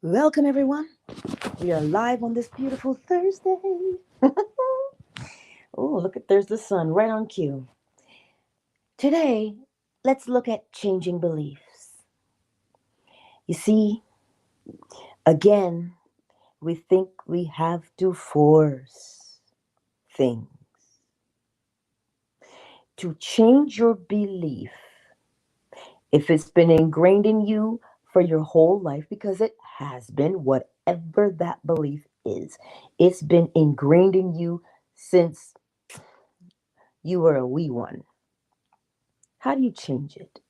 Welcome, everyone. We are live on this beautiful Thursday. Oh, look at there's the sun right on cue. Today, let's look at changing beliefs. You see, again, we think we have to force things. To change your belief, if it's been ingrained in you for your whole life, because it has been, whatever that belief is, it's been ingrained in you since you were a wee one. How do you change it?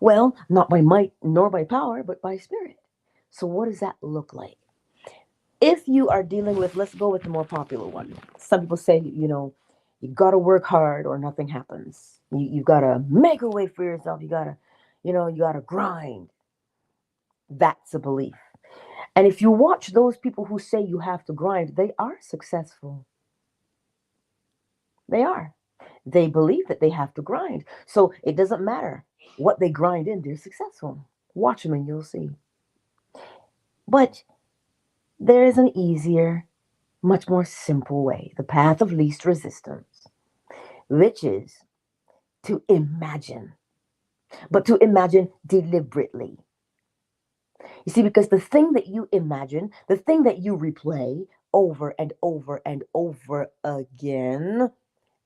Well, not by might nor by power, but by spirit. So, what does that look like? If you are dealing with, let's go with the more popular one. Some people say, you got to work hard or nothing happens. You got to make a way for yourself. You got to grind. That's a belief. And if you watch those people who say you have to grind, they are successful. They are. They believe that they have to grind. So it doesn't matter what they grind in, they're successful. Watch them and you'll see. But there is an easier, much more simple way, the path of least resistance, which is to imagine, but to imagine deliberately. You see, because the thing that you imagine, the thing that you replay over and over and over again,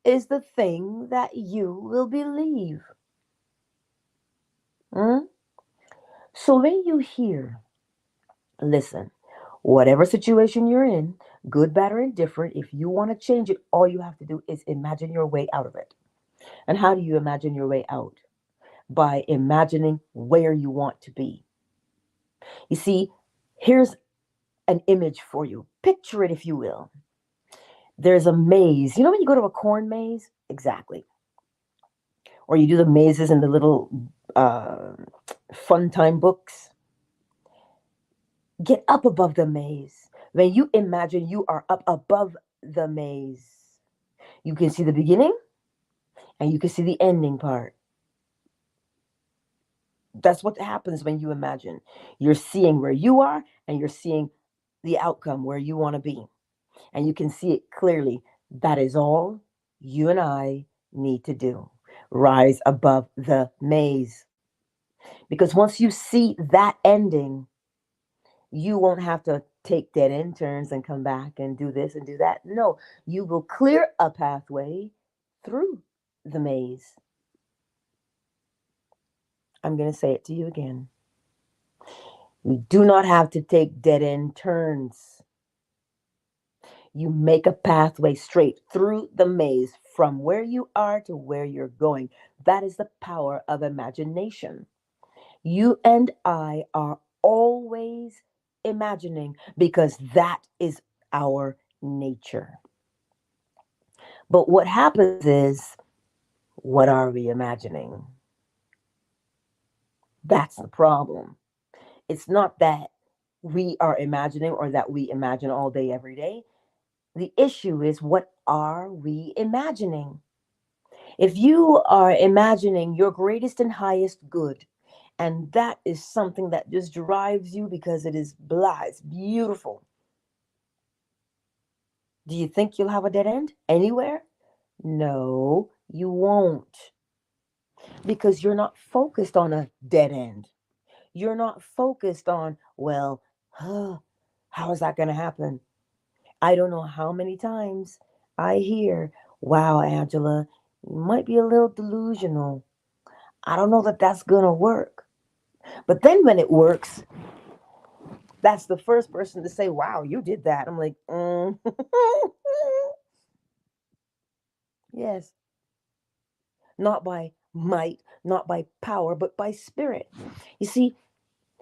is the thing that you will believe. Hmm? So when you hear, listen, whatever situation you're in, good, bad, or indifferent, if you want to change it, all you have to do is imagine your way out of it. And how do you imagine your way out? By imagining where you want to be. You see, here's an image for you. Picture it, if you will. There's a maze. You know when you go to a corn maze? Exactly. Or you do the mazes in the little uh, fun time books. Get up above the maze. When you imagine you are up above the maze, you can see the beginning and you can see the ending part. That's what happens when you imagine. You're seeing where you are and you're seeing the outcome where you want to be. And you can see it clearly. That is all you and I need to do. Rise above the maze. Because once you see that ending, you won't have to take dead end turns and come back and do this and do that. No, you will clear a pathway through the maze. I'm going to say it to you again. You do not have to take dead end turns. You make a pathway straight through the maze from where you are to where you're going. That is the power of imagination. You and I are always imagining because that is our nature. But what happens is, what are we imagining? That's the problem. It's not that we are imagining or that we imagine all day, every day. The issue is, what are we imagining? If you are imagining your greatest and highest good, and that is something that just drives you because it is blah, it's beautiful. Do you think you'll have a dead end anywhere? No, you won't. Because you're not focused on a dead end. You're not focused on, well, how is that going to happen? I don't know how many times I hear, wow, Angela, you might be a little delusional. I don't know that that's going to work. But then when it works, that's the first person to say, wow, you did that. I'm like, yes, not by might, not by power, but by spirit. You see,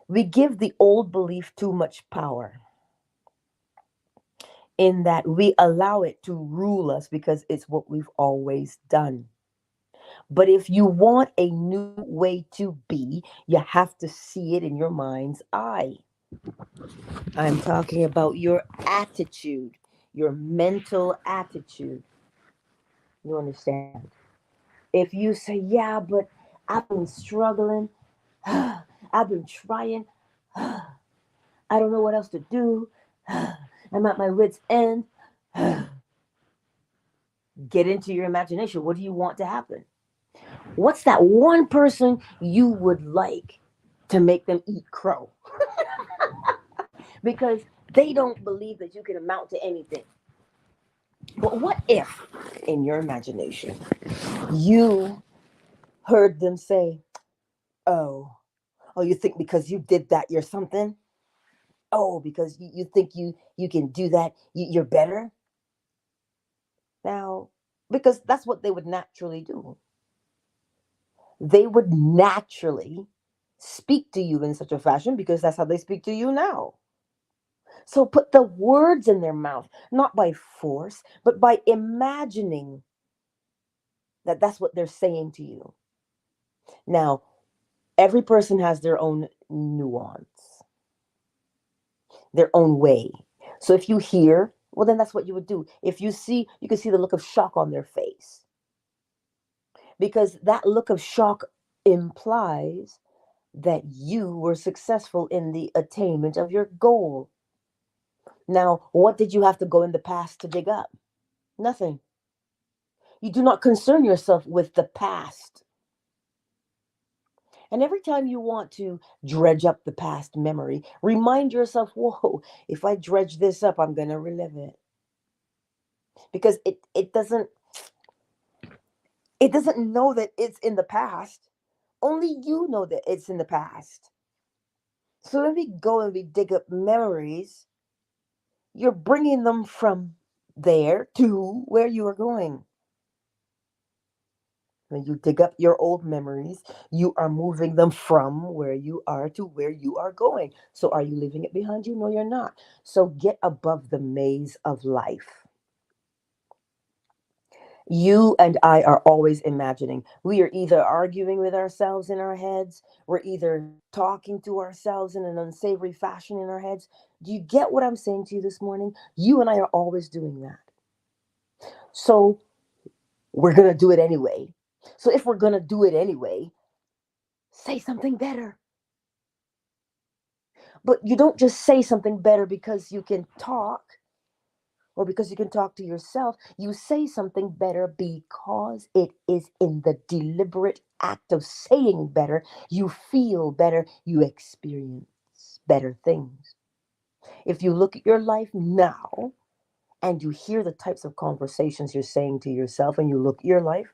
we give the old belief too much power in that we allow it to rule us because it's what we've always done. But if you want a new way to be, you have to see it in your mind's eye. I'm talking about your attitude, your mental attitude. You understand? If you say, yeah, but I've been struggling, I've been trying, I don't know what else to do. I'm at my wit's end. Get into your imagination. What do you want to happen? What's that one person you would like to make them eat crow? Because they don't believe that you can amount to anything. But what if, in your imagination, you heard them say, oh, oh, you think because you did that, you're something? Oh, because you think you can do that, you're better? Now, because that's what they would naturally do. They would naturally speak to you in such a fashion because that's how they speak to you now. So put the words in their mouth, not by force, but by imagining that that's what they're saying to you. Now, every person has their own nuance, their own way. So if you hear, well, then that's what you would do. If you see, you can see the look of shock on their face because that look of shock implies that you were successful in the attainment of your goal. Now, what did you have to go in the past to dig up? Nothing. You do not concern yourself with the past. And every time you want to dredge up the past memory, remind yourself, whoa, if I dredge this up, I'm going to relive it. Because it doesn't know that it's in the past. Only you know that it's in the past. So when we go and we dig up memories, you're bringing them from there to where you are going. When you dig up your old memories, you are moving them from where you are to where you are going. So are you leaving it behind you? No, you're not. So get above the maze of life. You and I are always imagining. We are either arguing with ourselves in our heads, we're either talking to ourselves in an unsavory fashion in our heads. Do you get what I'm saying to you this morning? You and I are always doing that. So we're going to do it anyway. So if we're going to do it anyway, say something better. But you don't just say something better because you can talk or because you can talk to yourself. You say something better because it is in the deliberate act of saying better. You feel better. You experience better things. If you look at your life now and you hear the types of conversations you're saying to yourself and you look at your life,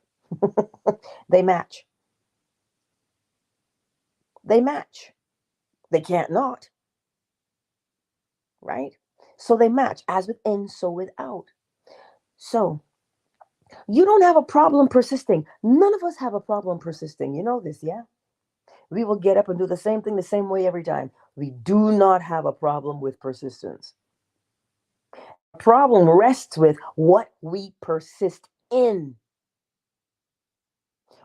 they match. They match. They can't not, right? So they match, as within, so without. So you don't have a problem persisting. None of us have a problem persisting. You know this, yeah? We will get up and do the same thing the same way every time. We do not have a problem with persistence. Our problem rests with what we persist in.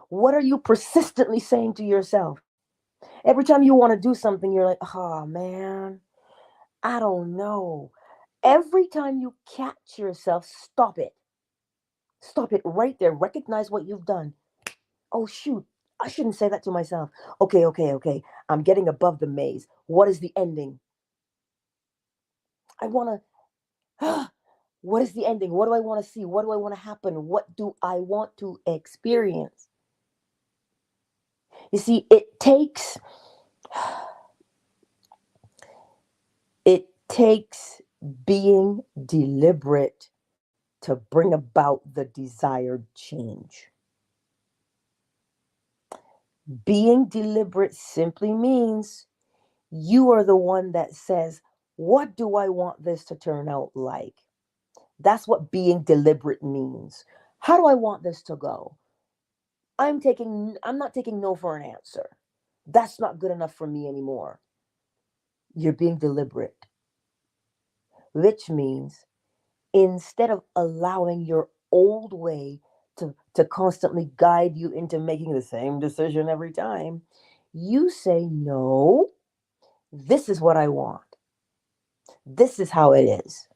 What are you persistently saying to yourself? Every time you want to do something, you're like, oh man, I don't know. Every time you catch yourself, stop it. Stop it right there. Recognize what you've done. Oh, shoot. I shouldn't say that to myself. Okay, okay, okay. I'm getting above the maze. What is the ending? I want to. What is the ending? What do I want to see? What do I want to happen? What do I want to experience? You see, it takes being deliberate to bring about the desired change. Being deliberate simply means you are the one that says, what do I want this to turn out like? That's what being deliberate means. How do I want this to go? I'm not taking no for an answer. That's not good enough for me anymore. You're being deliberate, which means instead of allowing your old way to constantly guide you into making the same decision every time, you say, no, this is what I want. This is how it is.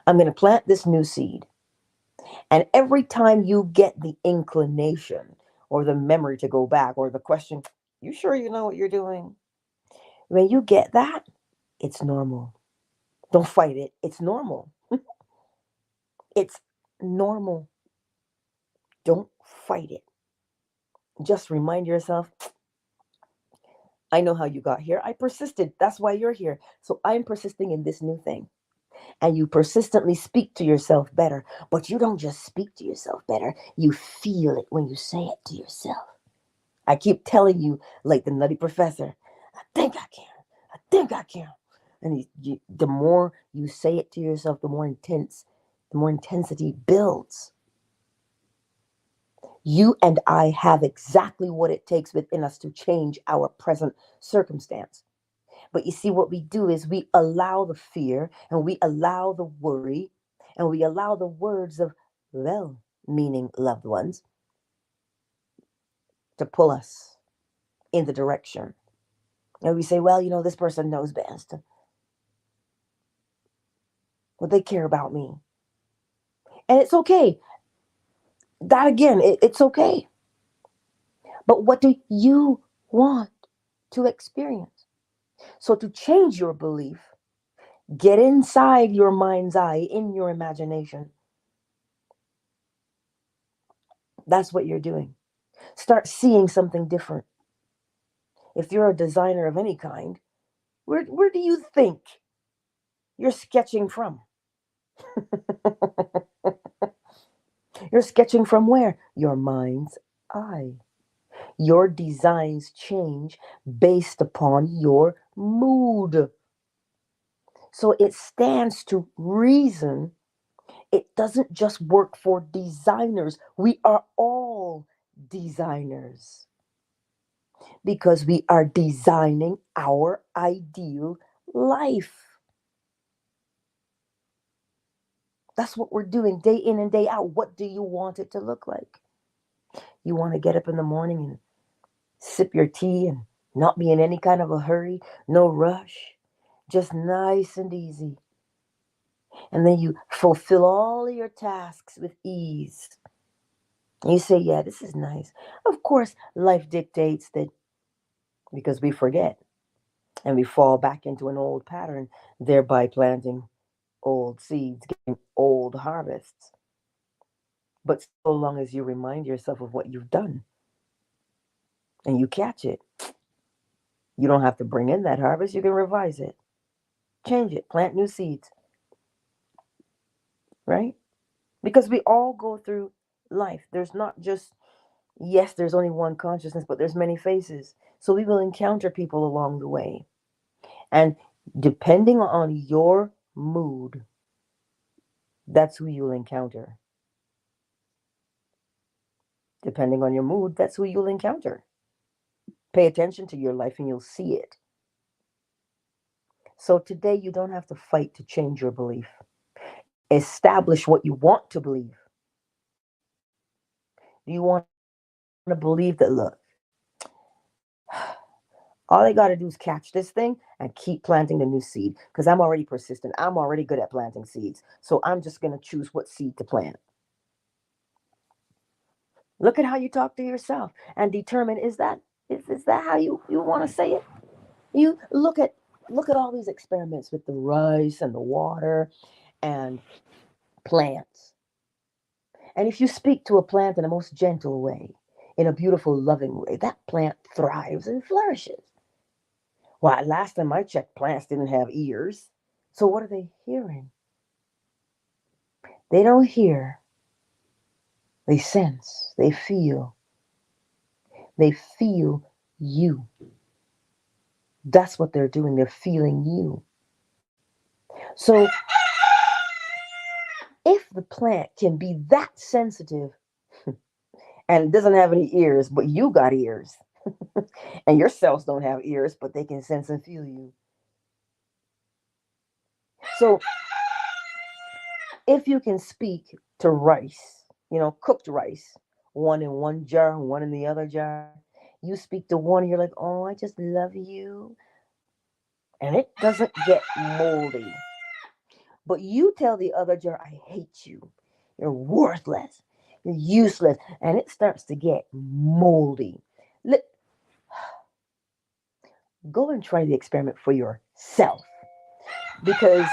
I'm going to plant this new seed. And every time you get the inclination or the memory to go back or the question, you sure you know what you're doing? When you get that, It's normal. Don't fight it. It's normal. It's normal. Don't fight it. Just remind yourself, I know how you got here. I persisted. That's why you're here. So I'm persisting in this new thing. And you persistently speak to yourself better. But you don't just speak to yourself better. You feel it when you say it to yourself. I keep telling you, like the nutty professor, I think I can. I think I can. And the more you say it to yourself, the more intensity builds. You and I have exactly what it takes within us to change our present circumstance. But you see, what we do is we allow the fear and we allow the worry and we allow the words of well-meaning loved ones to pull us in the direction. And we say, well, this person knows best. Well, they care about me. And it's okay. That again, it's okay. But what do you want to experience? So to change your belief, get inside your mind's eye, in your imagination. That's what you're doing. Start seeing something different. If you're a designer of any kind, where do you think you're sketching from? You're sketching from where? Your mind's eye. Your designs change based upon your mood. So it stands to reason it doesn't just work for designers. We are all designers because we are designing our ideal life. That's what we're doing day in and day out. What do you want it to look like? You want to get up in the morning and sip your tea and not be in any kind of a hurry, no rush, just nice and easy. And then you fulfill all your tasks with ease. And you say, yeah, this is nice. Of course, life dictates that because we forget and we fall back into an old pattern, thereby planting old seeds, getting old harvests. But so long as you remind yourself of what you've done and you catch it, you don't have to bring in that harvest. You can revise it, change it, plant new seeds, right? Because we all go through life. There's not just, yes, there's only one consciousness, but there's many faces. So we will encounter people along the way. And depending on your mood, that's who you'll encounter. Depending on your mood, that's who you'll encounter. Pay attention to your life and you'll see it. So today you don't have to fight to change your belief. Establish what you want to believe. Do you want to believe that, look, all I got to do is catch this thing and keep planting the new seed because I'm already persistent. I'm already good at planting seeds. So I'm just going to choose what seed to plant. Look at how you talk to yourself and determine, is that how you want to say it? You look at all these experiments with the rice and the water and plants. And if you speak to a plant in a most gentle way, in a beautiful, loving way, that plant thrives and flourishes. Why, last time I checked, plants didn't have ears. So what are they hearing? They don't hear. They sense. They feel. They feel you. That's what they're doing. They're feeling you. So if the plant can be that sensitive and it doesn't have any ears, but you got ears, and your cells don't have ears, but they can sense and feel you. So if you can speak to rice, cooked rice, one in one jar, one in the other jar, you speak to one, and you're like, oh, I just love you. And it doesn't get moldy. But you tell the other jar, I hate you. You're worthless. You're useless. And it starts to get moldy. Go and try the experiment for yourself. Because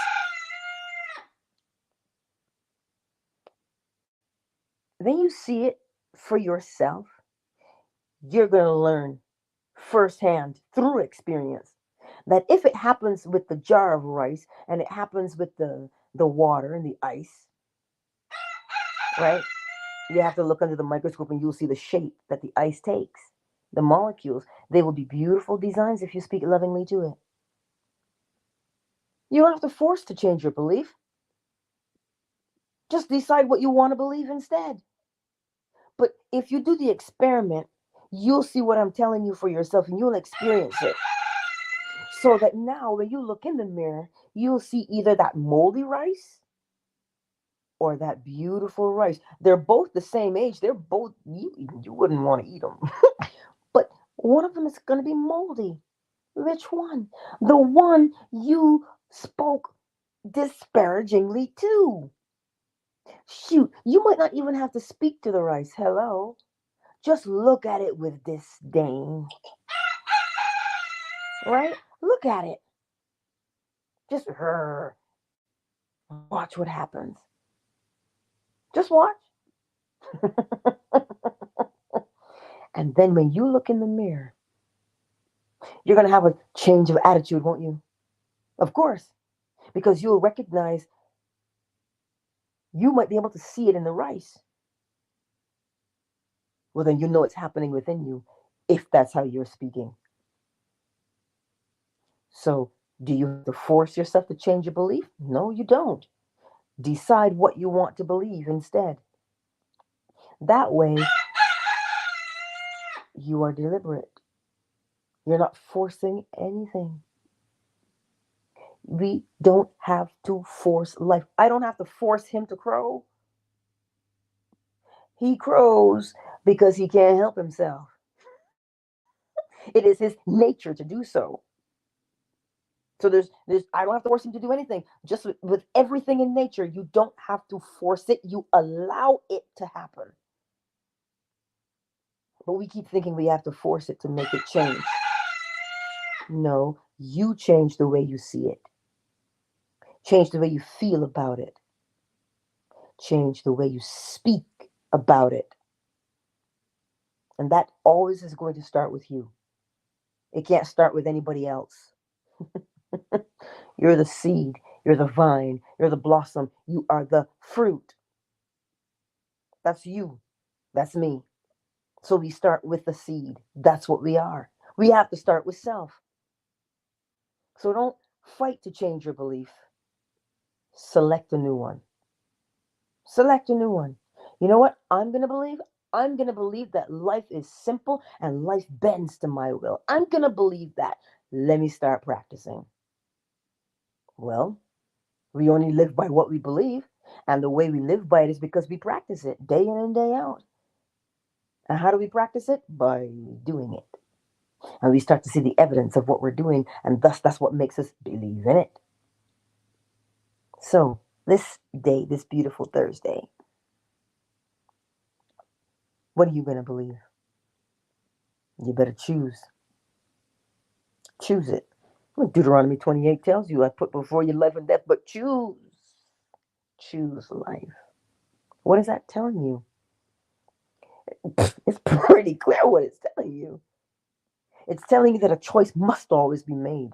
then you see it for yourself. You're going to learn firsthand through experience that if it happens with the jar of rice and it happens with the water and the ice, right? You have to look under the microscope and you'll see the shape that the ice takes. The molecules, they will be beautiful designs if you speak lovingly to it. You don't have to force to change your belief. Just decide what you want to believe instead. But if you do the experiment, you'll see what I'm telling you for yourself and you'll experience it. So that now when you look in the mirror, you'll see either that moldy rice or that beautiful rice. They're both the same age. They're both, you wouldn't want to eat them. But one of them is going to be moldy. Which one? The one you spoke disparagingly to. Shoot, you might not even have to speak to the rice. Hello. Just look at it with disdain. Right? Look at it. Just watch what happens. Just watch. And then when you look in the mirror, you're going to have a change of attitude, won't you? Of course. Because you'll recognize you might be able to see it in the rice. Well, then you know it's happening within you if that's how you're speaking. So, do you have to force yourself to change your belief? No, you don't. Decide what you want to believe instead. That way, you are deliberate. You're not forcing anything. We don't have to force life. I don't have to force him to crow. He crows because he can't help himself. It is his nature to do so. So there's I don't have to force him to do anything. Just with everything in nature, you don't have to force it. You allow it to happen. But we keep thinking we have to force it to make it change. No, you change the way you see it. Change the way you feel about it. Change the way you speak about it. And that always is going to start with you. It can't start with anybody else. You're the seed. You're the vine. You're the blossom. You are the fruit. That's you. That's me. So we start with the seed. That's what we are. We have to start with self. So don't fight to change your belief. Select a new one. Select a new one. You know what I'm going to believe? I'm going to believe that life is simple and life bends to my will. I'm going to believe that. Let me start practicing. Well, we only live by what we believe. And the way we live by it is because we practice it day in and day out. And how do we practice it? By doing it. And we start to see the evidence of what we're doing. And thus, that's what makes us believe in it. So, this day, this beautiful Thursday, what are you going to believe? You better choose. Choose it. Well, Deuteronomy 28 tells you, I put before you life and death, but choose. Choose life. What is that telling you? It's pretty clear what it's telling you. It's telling you that a choice must always be made.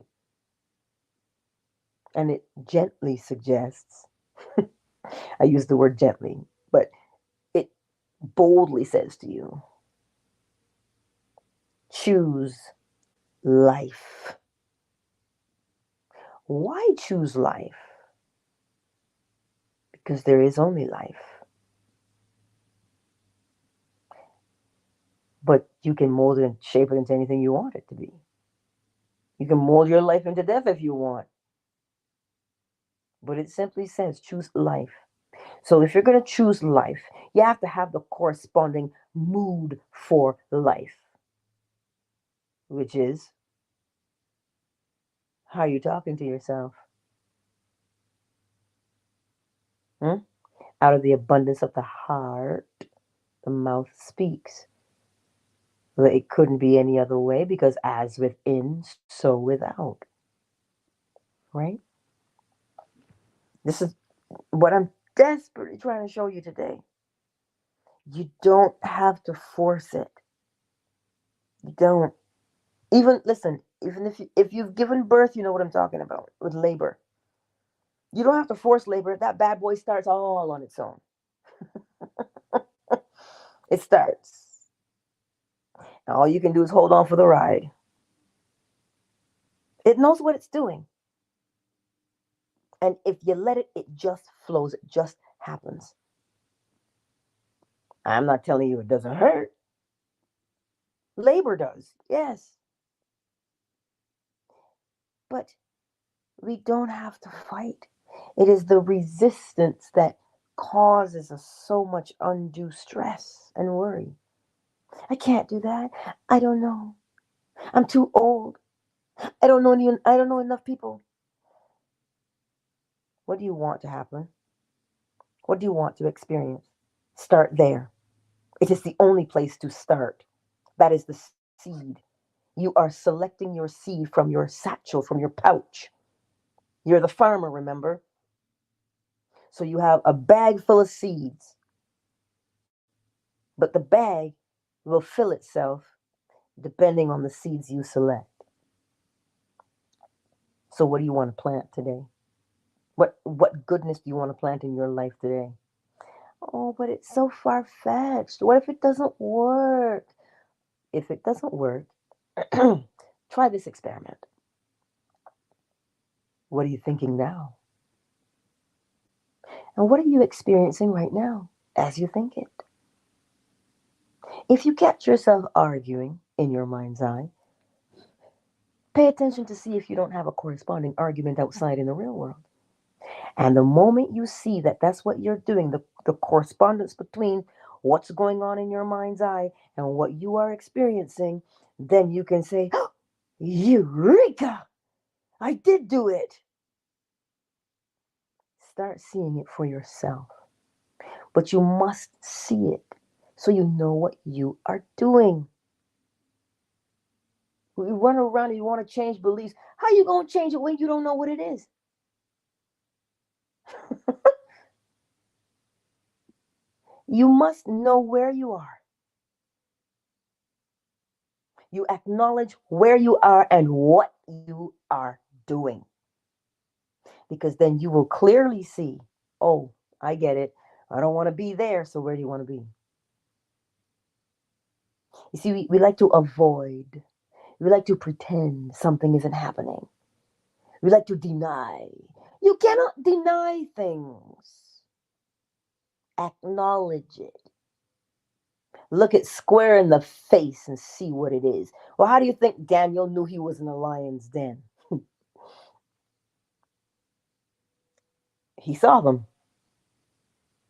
And it gently suggests, I use the word gently, but it boldly says to you, choose life. Why choose life? Because there is only life. But you can mold it and shape it into anything you want it to be. You can mold your life into death if you want. But it simply says choose life. So if you're going to choose life, you have to have the corresponding mood for life, which is how are you talking to yourself? Out of the abundance of the heart, the mouth speaks. Well, it couldn't be any other way because as within, so without. Right? This is what I'm desperately trying to show you today. You don't have to force it. You don't. Even listen, even if you've given birth, you know what I'm talking about with labor. You don't have to force labor. That bad boy starts all on its own. It starts. And all you can do is hold on for the ride. It knows what it's doing. And if you let it, it just flows. It just happens. I'm not telling you it doesn't hurt. Labor does, yes. But we don't have to fight. It is the resistance that causes us so much undue stress and worry. I can't do that. I don't know. I'm too old. I don't know enough people. What do you want to happen? What do you want to experience? Start there. It is the only place to start. That is the seed. You are selecting your seed from your satchel, from your pouch. You're the farmer, remember? So you have a bag full of seeds, but the bag will fill itself depending on the seeds you select. So what do you want to plant today? What goodness do you want to plant in your life today? Oh, but it's so far fetched. What if it doesn't work? If it doesn't work, try this experiment. What are you thinking now? And what are you experiencing right now as you think it? If you catch yourself arguing in your mind's eye, pay attention to see if you don't have a corresponding argument outside in the real world. And the moment you see that that's what you're doing, the correspondence between what's going on in your mind's eye and what you are experiencing, then you can say, oh, Eureka! I did do it. Start seeing it for yourself. But you must see it so you know what you are doing. You run around and you want to change beliefs. How you going to change it when you don't know what it is? You must know where you are. You acknowledge where you are and what you are doing. Because then you will clearly see, oh, I get it. I don't want to be there. So where do you want to be? You see, we like to avoid. We like to pretend something isn't happening. We like to deny. You cannot deny things. Acknowledge it. Look it square in the face and see what it is. Well, how do you think Daniel knew he was in a lion's den? He saw them.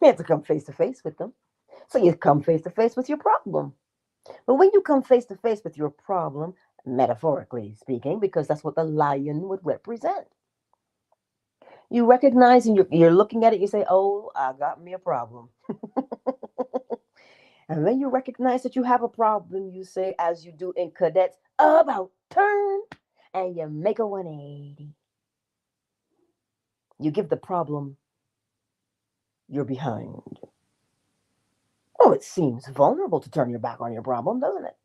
He had to come face to face with them. So you come face to face with your problem. But when you come face to face with your problem, metaphorically speaking, because that's what the lion would represent, you recognize and you're looking at it, you say, oh, I got me a problem. And then you recognize that you have a problem, you say, as you do in cadets, about turn, and you make a 180. You give the problem you're behind. Oh, it seems vulnerable to turn your back on your problem, doesn't it?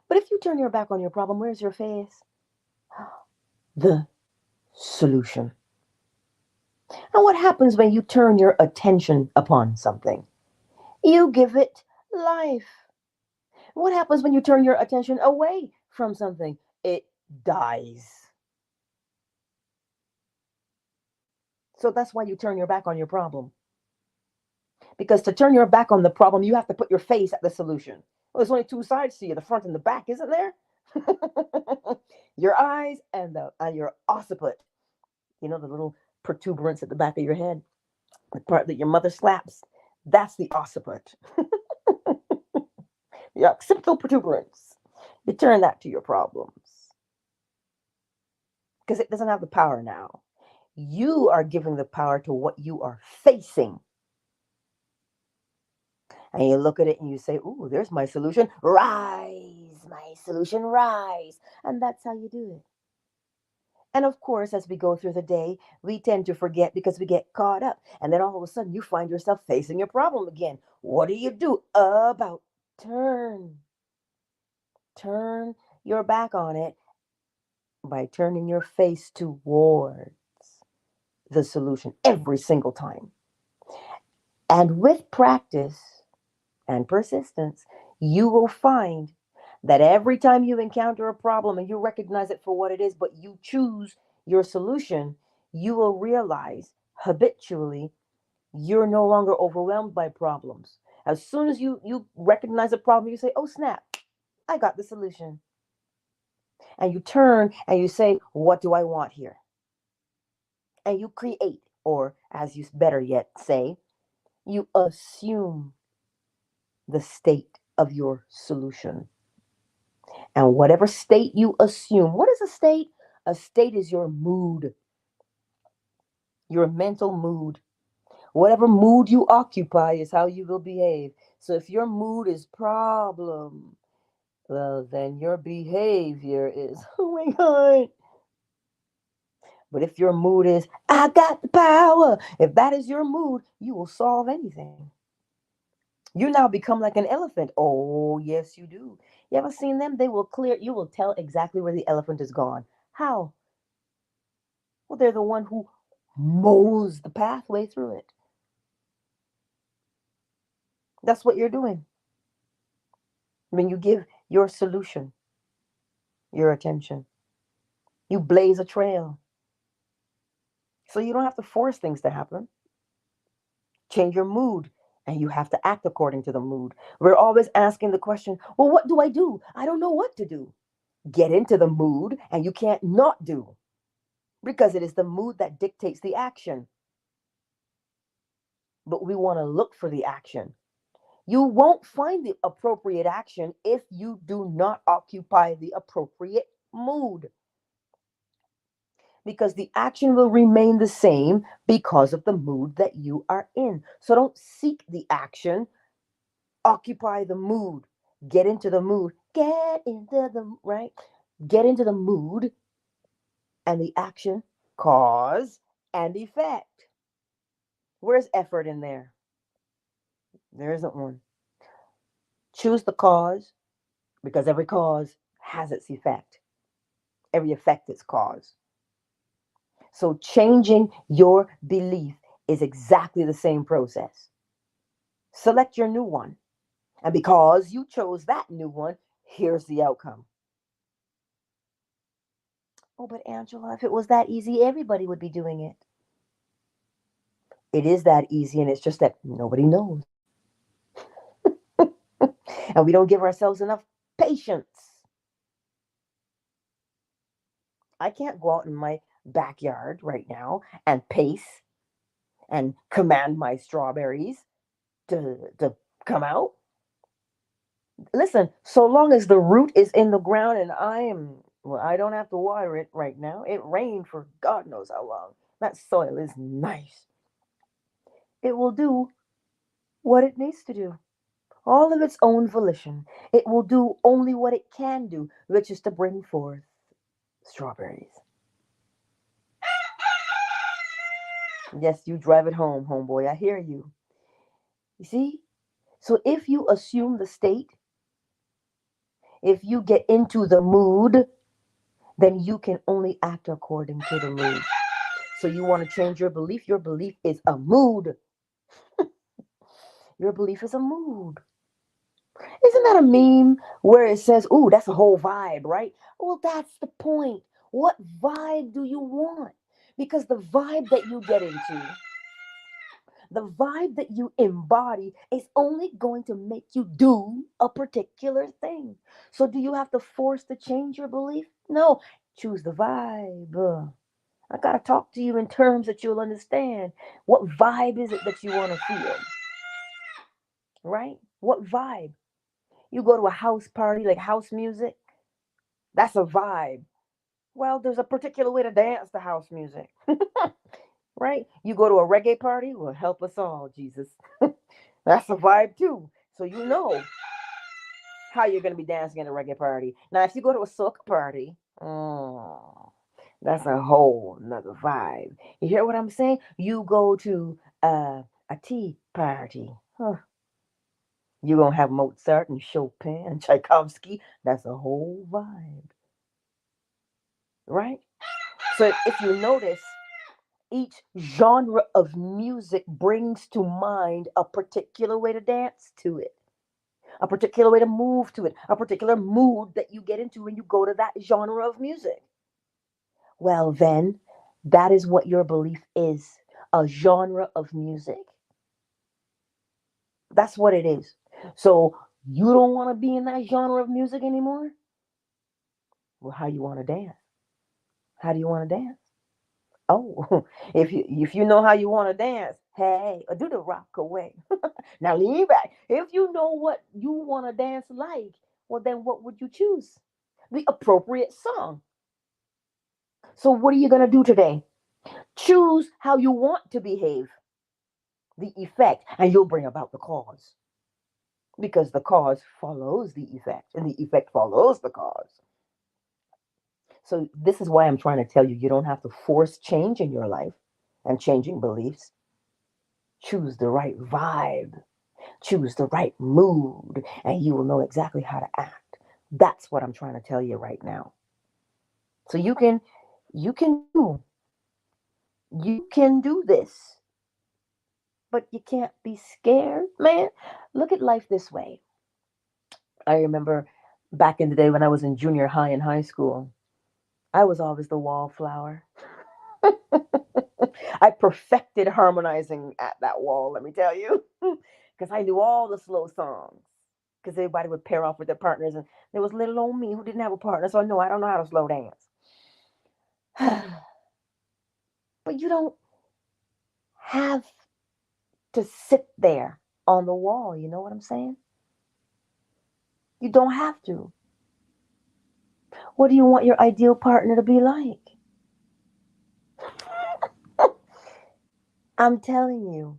But if you turn your back on your problem, where's your face? The solution. And what happens when you turn your attention upon something? You give it life. What happens when you turn your attention away from something? It dies. So that's why you turn your back on your problem. Because to turn your back on the problem, you have to put your face at the solution. Well, there's only two sides to you, the front and the back, isn't there? Your eyes and your occiput. You know, the little protuberance at the back of your head, the part that your mother slaps. That's the occiput. The occipital protuberance. You turn that to your problems. Because it doesn't have the power now. You are giving the power to what you are facing. And you look at it and you say, ooh, there's my solution. Rise, my solution, rise. And that's how you do it. And of course, as we go through the day, we tend to forget because we get caught up. And then all of a sudden, you find yourself facing your problem again. What do you do about turn your back on it by turning your face towards the solution every single time. And with practice and persistence, you will find that every time you encounter a problem and you recognize it for what it is, but you choose your solution, you will realize habitually you're no longer overwhelmed by problems. As soon as you recognize a problem, you say, oh, snap, I got the solution. And you turn and you say, what do I want here? And you create, or as you better yet say, you assume the state of your solution. And whatever state you assume, what is a state? A state is your mood, your mental mood. Whatever mood you occupy is how you will behave. So if your mood is problem, well, then your behavior is, oh my God. But if your mood is, I got the power, if that is your mood, you will solve anything. You now become like an elephant. Oh, yes, you do. You ever seen them? They will clear, you will tell exactly where the elephant is gone. How? Well, they're the one who mows the pathway through it. That's what you're doing when you give your solution your attention. You blaze a trail. So you don't have to force things to happen. Change your mood, and you have to act according to the mood. We're always asking the question, well, what do I do? I don't know what to do. Get into the mood, and you can't not do, because it is the mood that dictates the action. But we want to look for the action. You won't find the appropriate action if you do not occupy the appropriate mood, because the action will remain the same because of the mood that you are in. So don't seek the action, occupy the mood. Get into the mood. Get into the, right? Get into the mood and the action, cause and effect. Where's effort in there? There isn't one. Choose the cause, because every cause has its effect. Every effect is cause. So changing your belief is exactly the same process. Select your new one. And because you chose that new one, here's the outcome. Oh, but Angela, if it was that easy, everybody would be doing it. It is that easy, and it's just that nobody knows. And we don't give ourselves enough patience. I can't go out in my backyard right now and pace and command my strawberries to come out. Listen, so long as the root is in the ground and well, I don't have to water it right now. It rained for God knows how long. That soil is nice. It will do what it needs to do, all of its own volition. It will do only what it can do, which is to bring forth strawberries. Yes, you drive it home, homeboy. I hear you. You see? So if you assume the state, if you get into the mood, then you can only act according to the mood. So you want to change your belief? Your belief is a mood. Your belief is a mood. Isn't that a meme where it says, ooh, that's a whole vibe, right? Well, that's the point. What vibe do you want? Because the vibe that you get into, the vibe that you embody is only going to make you do a particular thing. So do you have to force to change your belief? No. Choose the vibe. I got to talk to you in terms that you'll understand. What vibe is it that you want to feel? Right? What vibe? You go to a house party, like house music, that's a vibe. Well, there's a particular way to dance to house music, right? You go to a reggae party, well, help us all, Jesus. That's a vibe too. So you know how you're going to be dancing at a reggae party. Now, if you go to a soca party, That's a whole nother vibe. You hear what I'm saying? You go to a tea party. Huh. You're going to have Mozart and Chopin and Tchaikovsky. That's a whole vibe, right? So if you notice, each genre of music brings to mind a particular way to dance to it, a particular way to move to it, a particular mood that you get into when you go to that genre of music. Well, then, that is what your belief is, a genre of music. That's what it is. So, you don't want to be in that genre of music anymore? Well, how you want to dance? How do you want to dance? Oh, if you know how you want to dance, hey, do the rock away. Now lean back. If you know what you want to dance like, well, then what would you choose? The appropriate song. So what are you gonna do today? Choose how you want to behave, the effect, and you'll bring about the cause. Because the cause follows the effect, and the effect follows the cause. So this is why I'm trying to tell you, you don't have to force change in your life and changing beliefs. Choose the right vibe, choose the right mood, and you will know exactly how to act. That's what I'm trying to tell you right now. So you can do this, but you can't be scared, man. Look at life this way. I remember back in the day when I was in junior high and high school, I was always the wallflower. I perfected harmonizing at that wall, let me tell you, because I knew all the slow songs. Because everybody would pair off with their partners, and there was little old me who didn't have a partner, so I don't know how to slow dance. But you don't have to sit there on the wall. You know what I'm saying? You don't have to. What do you want your ideal partner to be like? I'm telling you,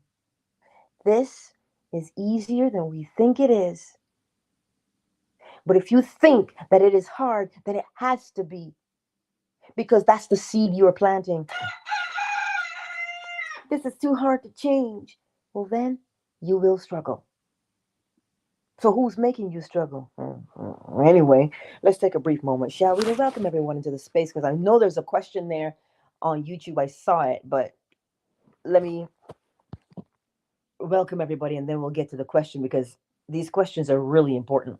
this is easier than we think it is. But if you think that it is hard, then it has to be, because that's the seed you're planting. This is too hard to change. Well, then you will struggle. So who's making you struggle? Anyway, let's take a brief moment, shall we? To welcome everyone into the space, because I know there's a question there on YouTube. I saw it, but let me welcome everybody, and then we'll get to the question, because these questions are really important.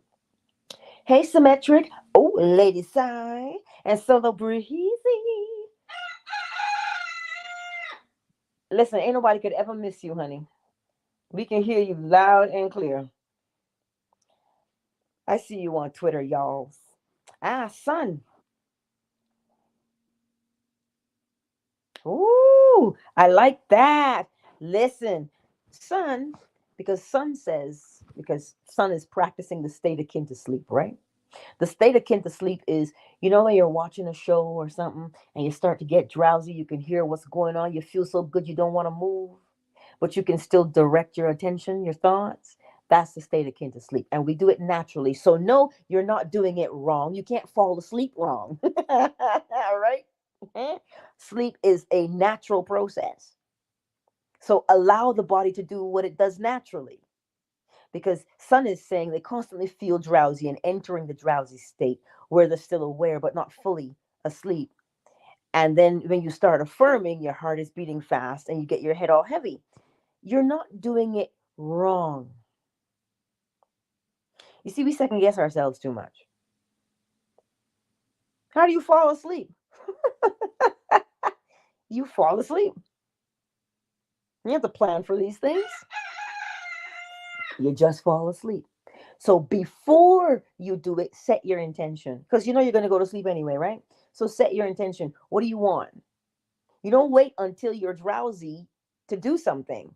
Hey, Symmetric. Oh, Lady Sigh. And Solo Breezy. Listen, ain't nobody could ever miss you, honey. We can hear you loud and clear. I see you on Twitter, y'all. Ah, Sun. Ooh, I like that. Listen, Sun, because Sun is practicing the state akin to sleep, right? The state akin to sleep is, when you're watching a show or something and you start to get drowsy, you can hear what's going on, you feel so good you don't want to move, but you can still direct your attention, your thoughts. That's the state akin to sleep. And we do it naturally. So, no, you're not doing it wrong. You can't fall asleep wrong. All right? Sleep is a natural process. So, allow the body to do what it does naturally. Because Sun is saying they constantly feel drowsy and entering the drowsy state where they're still aware but not fully asleep. And then when you start affirming, your heart is beating fast and you get your head all heavy. You're not doing it wrong. You see, we second guess ourselves too much. How do you fall asleep? You fall asleep. You have to plan for these things. You just fall asleep. So before you do it, set your intention. Because you're going to go to sleep anyway, right? So set your intention. What do you want? You don't wait until you're drowsy to do something,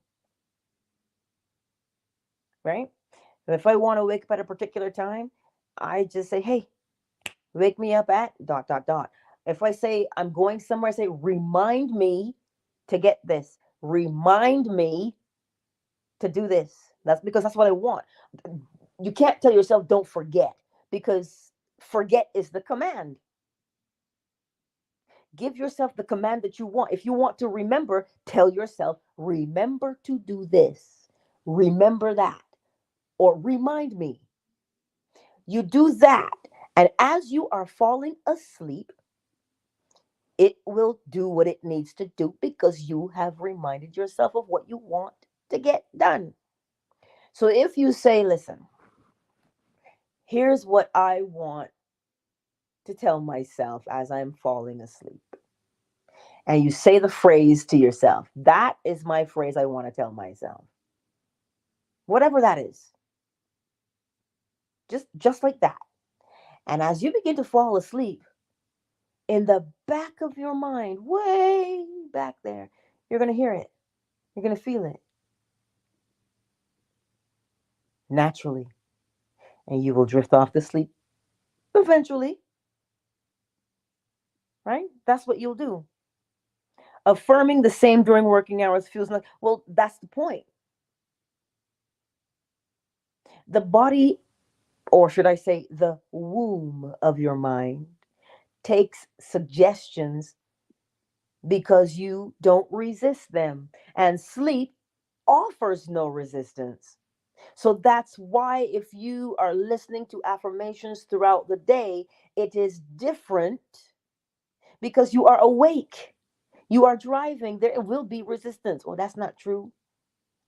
right? If I want to wake up at a particular time, I just say, hey, wake me up at ... If I say I'm going somewhere, I say, remind me to get this. Remind me to do this. That's because that's what I want. You can't tell yourself don't forget, because forget is the command. Give yourself the command that you want. If you want to remember, tell yourself, remember to do this, remember that, or remind me. You do that. And as you are falling asleep, it will do what it needs to do because you have reminded yourself of what you want to get done. So if you say, listen, here's what I want to tell myself as I'm falling asleep. And you say the phrase to yourself, that is my phrase I want to tell myself. Whatever that is. Just like that. And as you begin to fall asleep, in the back of your mind, way back there, you're going to hear it. You're going to feel it naturally. And you will drift off to sleep eventually, right? That's what you'll do. Affirming the same during working hours feels like, well, that's the point. The body, or should I say, the womb of your mind, takes suggestions because you don't resist them. And sleep offers no resistance. So that's why, if you are listening to affirmations throughout the day, it is different because you are awake. You are driving. There will be resistance. Well, that's not true.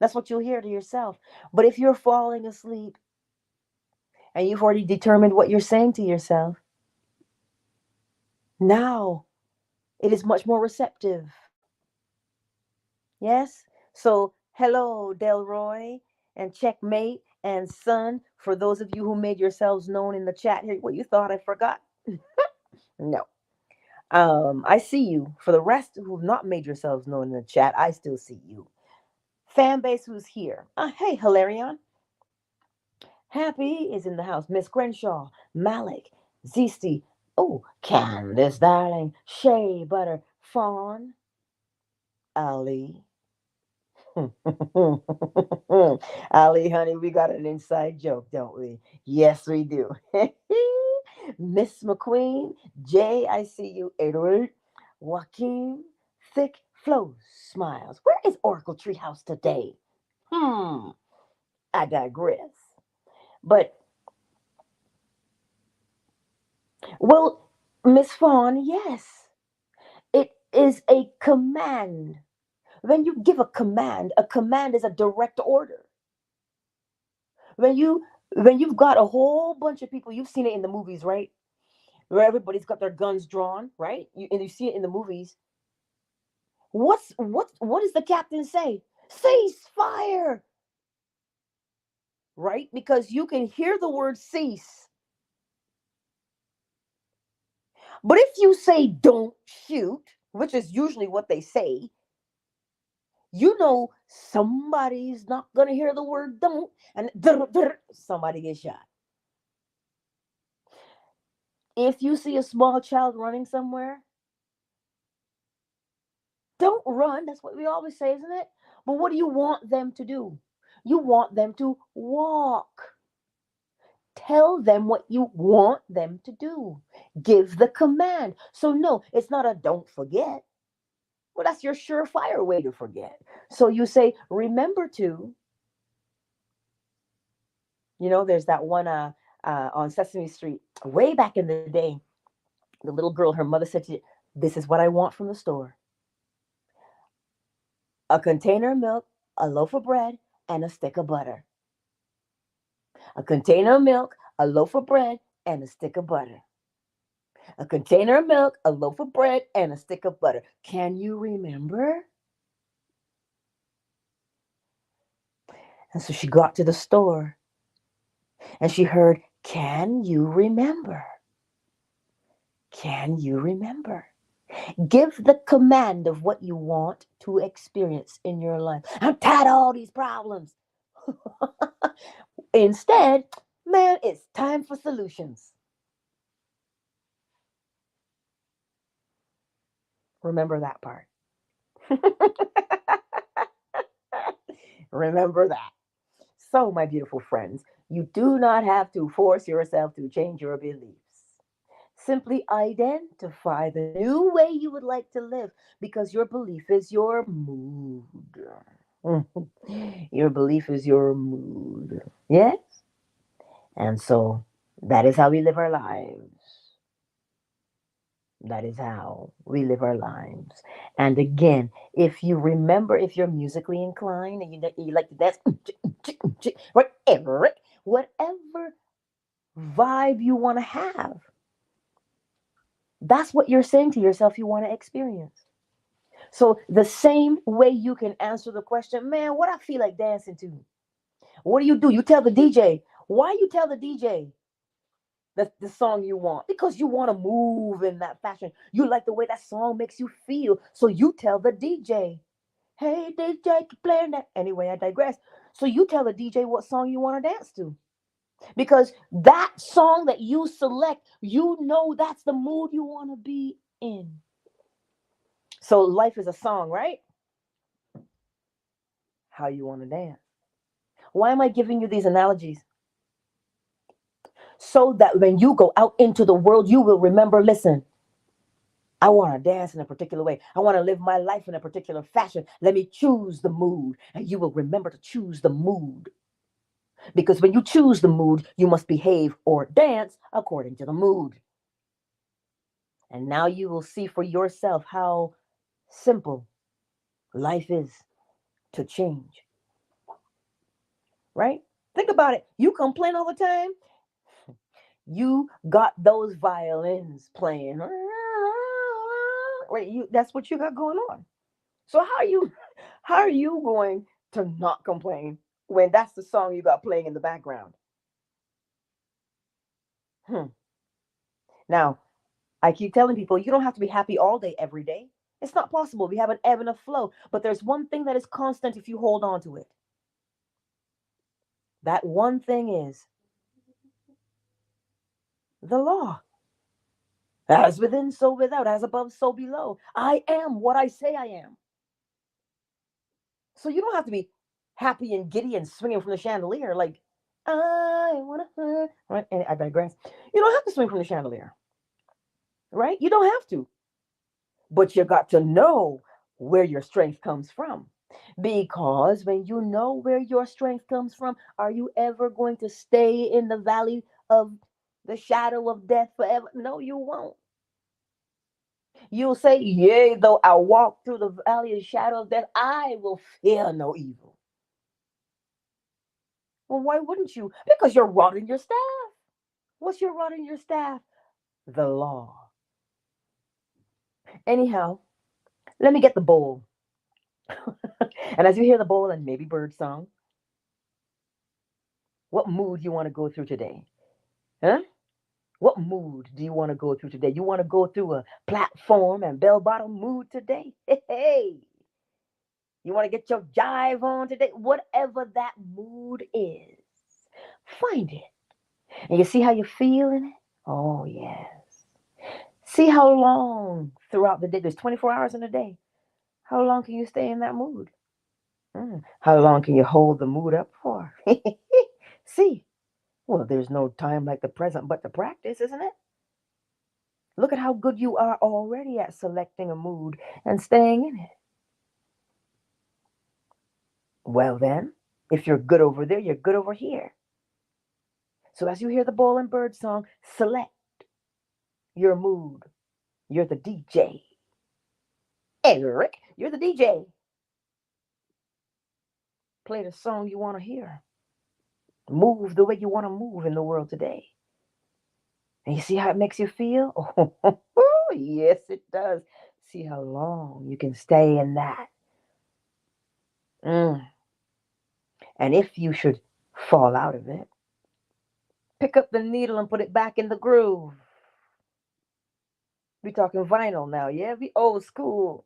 That's what you'll hear to yourself. But if you're falling asleep and you've already determined what you're saying to yourself, now it is much more receptive. Yes? So, hello, Delroy, and Checkmate, and Son, for those of you who made yourselves known in the chat here. What, you thought I forgot? No. I see you. For the rest who've not made yourselves known in the chat, I still see you. Fan base who's here. Hey, Hilarion. Happy is in the house. Miss Crenshaw, Malik, Zisti. Oh, Candace, darling. Shea Butter, Fawn, Ali. Ali, honey, we got an inside joke, don't we? Yes, we do. Miss McQueen, Jay, I see you. Edward, Joaquin, Thick Flow smiles. Where is Oracle Treehouse today? I digress. But, well, Miss Fawn, yes, it is a command. When you give a command is a direct order. When you when you've got a whole bunch of people, you've seen it in the movies, right? Where everybody's got their guns drawn, right? And you see it in the movies. What does the captain say? Cease fire, right? Because you can hear the word cease. But if you say don't shoot, which is usually what they say, you know somebody's not gonna hear the word don't, and somebody gets shot. If you see a small child running somewhere, don't run. That's what we always say, isn't it? But what do you want them to do? You want them to walk. Tell them what you want them to do. Give the command. So, no, it's not a don't forget. Well, that's your surefire way to forget. So you say, remember to, there's that one on Sesame Street way back in the day. The little girl, her mother said to you, this is what I want from the store: a container of milk, a loaf of bread, and a stick of butter. A container of milk, a loaf of bread, and a stick of butter. A container of milk, a loaf of bread, and a stick of butter. Can you remember? And so she got to the store and she heard, can you remember? Can you remember? Give the command of what you want to experience in your life. I'm tired of all these problems. Instead, man, it's time for solutions. Remember that part. Remember that. So, my beautiful friends, you do not have to force yourself to change your beliefs. Simply identify the new way you would like to live because your belief is your mood. Your belief is your mood. Yes? And so that is how we live our lives. That is how we live our lives. And again, if you remember, if you're musically inclined and you like to dance, whatever vibe you want to have, that's what you're saying to yourself you want to experience. So the same way you can answer the question, man, what I feel like dancing to. What do? You tell the DJ. Why you tell the DJ the song you want? Because you want to move in that fashion. You like the way that song makes you feel. So you tell the DJ, hey DJ, keep playing that. Anyway, I digress. So you tell the DJ what song you want to dance to. Because that song that you select, you know that's the mood you want to be in. So life is a song, right? How you want to dance. Why am I giving you these analogies? So that when you go out into the world, you will remember, listen, I want to dance in a particular way. I want to live my life in a particular fashion. Let me choose the mood. And you will remember to choose the mood. Because when you choose the mood, you must behave or dance according to the mood. And now you will see for yourself how simple life is to change. Right? Think about it. You complain all the time. You got those violins playing. Right? That's what you got going on. So how are you going to not complain when that's the song you got playing in the background? Hmm. Now, I keep telling people you don't have to be happy all day every day. It's not possible. We have an ebb and a flow, but there's one thing that is constant if you hold on to it. That one thing is the law. As within, so without, as above, so below. I am what I say I am. So you don't have to be happy and giddy and swinging from the chandelier like, I want to, right? And I digress. You don't have to swing from the chandelier, right? You don't have to. But you got to know where your strength comes from. Because when you know where your strength comes from, are you ever going to stay in the valley of the shadow of death forever? No, you won't. You'll say, yea, though I walk through the valley of the shadow of death, I will fear no evil. Well, why wouldn't you? Because you're rod in your staff. What's your rod in your staff? The law. Anyhow, let me get the bowl. And as you hear the bowl and maybe bird song, what mood you want to go through today? Huh? What mood do you want to go through today? You want to go through a platform and bell bottom mood today? Hey, you want to get your jive on today? Whatever that mood is, find it. And you see how you feel in it? Oh, yes. See how long throughout the day, there's 24 hours in a day. How long can you stay in that mood? How long can you hold the mood up for? See, well, there's no time like the present but to practice, isn't it? Look at how good you are already at selecting a mood and staying in it. Well, then, if you're good over there, you're good over here. So as you hear the Bowl and Bird song, select your mood. You're the DJ. Eric, you're the DJ. Play the song you want to hear. Move the way you want to move in the world today. And you see how it makes you feel? Oh, yes, it does. See how long you can stay in that. Mm. And if you should fall out of it, pick up the needle and put it back in the groove. We talking vinyl now, yeah? We old school.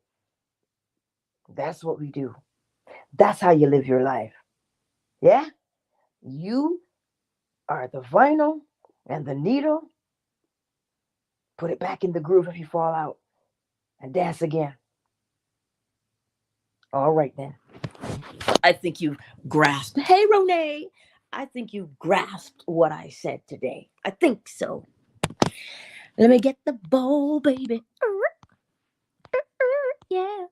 That's what we do. That's how you live your life. Yeah? You are the vinyl and the needle. Put it back in the groove if you fall out and dance again. All right, then. I think you've grasped. Hey, Renee. I think you've grasped what I said today. I think so. Let me get the bowl, baby. Yeah.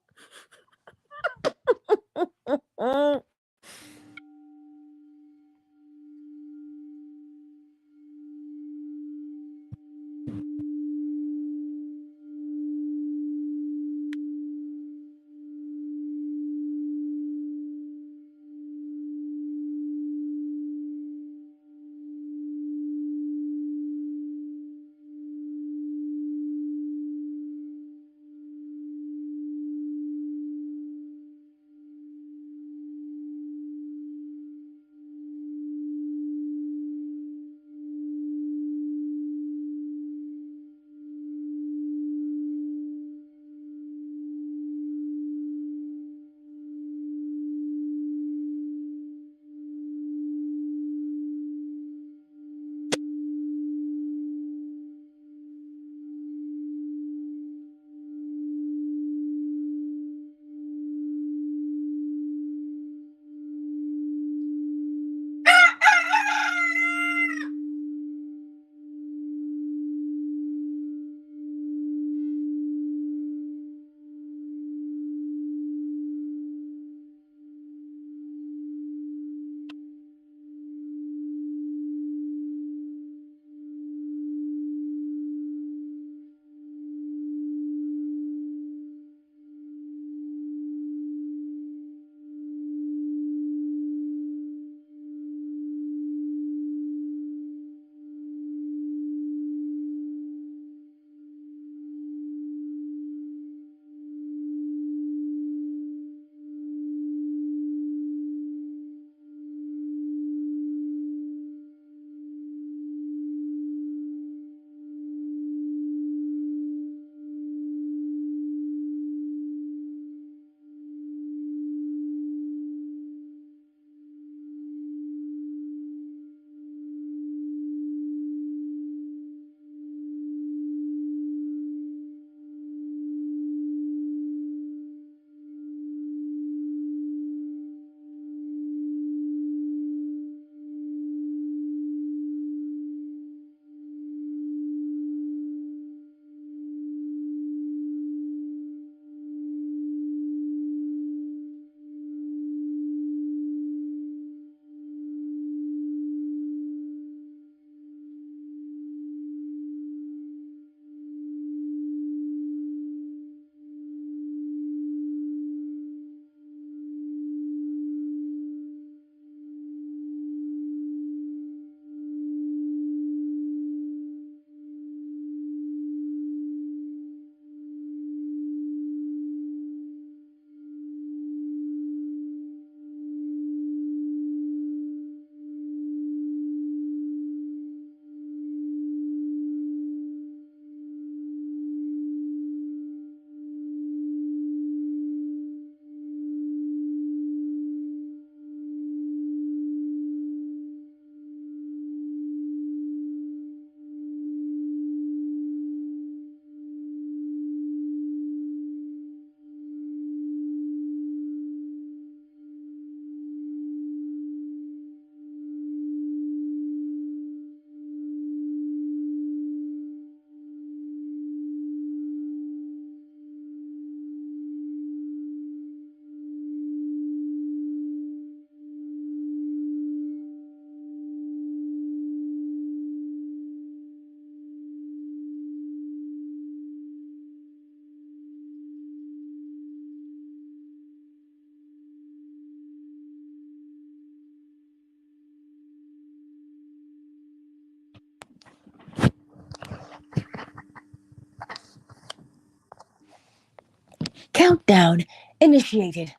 Countdown initiated.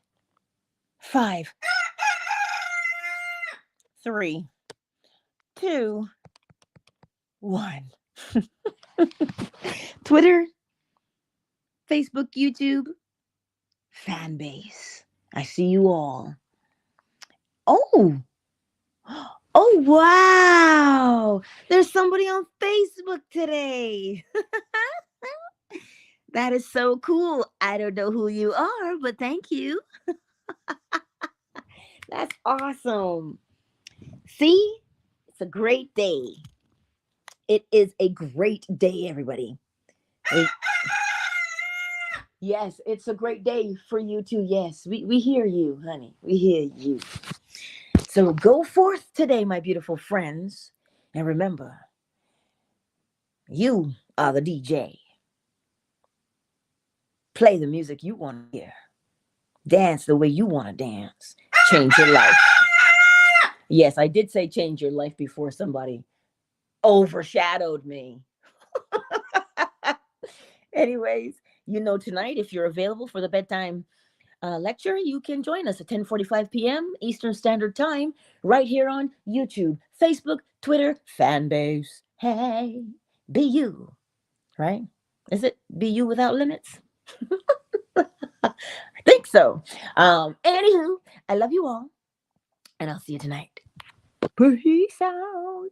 5, 3, 2, 1. Twitter, Facebook, YouTube, fan base. I see you all. Oh, oh, wow. There's somebody on Facebook today. That is so cool. I don't know who you are, but thank you. That's awesome. See, it's a great day. It is a great day, everybody. It- yes, it's a great day for you too. Yes, we hear you, honey. We hear you. So go forth today, my beautiful friends. And remember, you are the DJ. Play the music you want to hear. Dance the way you want to dance. Change your life. Yes, I did say change your life before somebody overshadowed me. Anyways, tonight, if you're available for the bedtime lecture, you can join us at 10:45 p.m. Eastern Standard Time right here on YouTube, Facebook, Twitter, fan base. Hey, be you, right? Is it be you without limits? I think so. Anywho, I love you all, and I'll see you tonight. Peace out.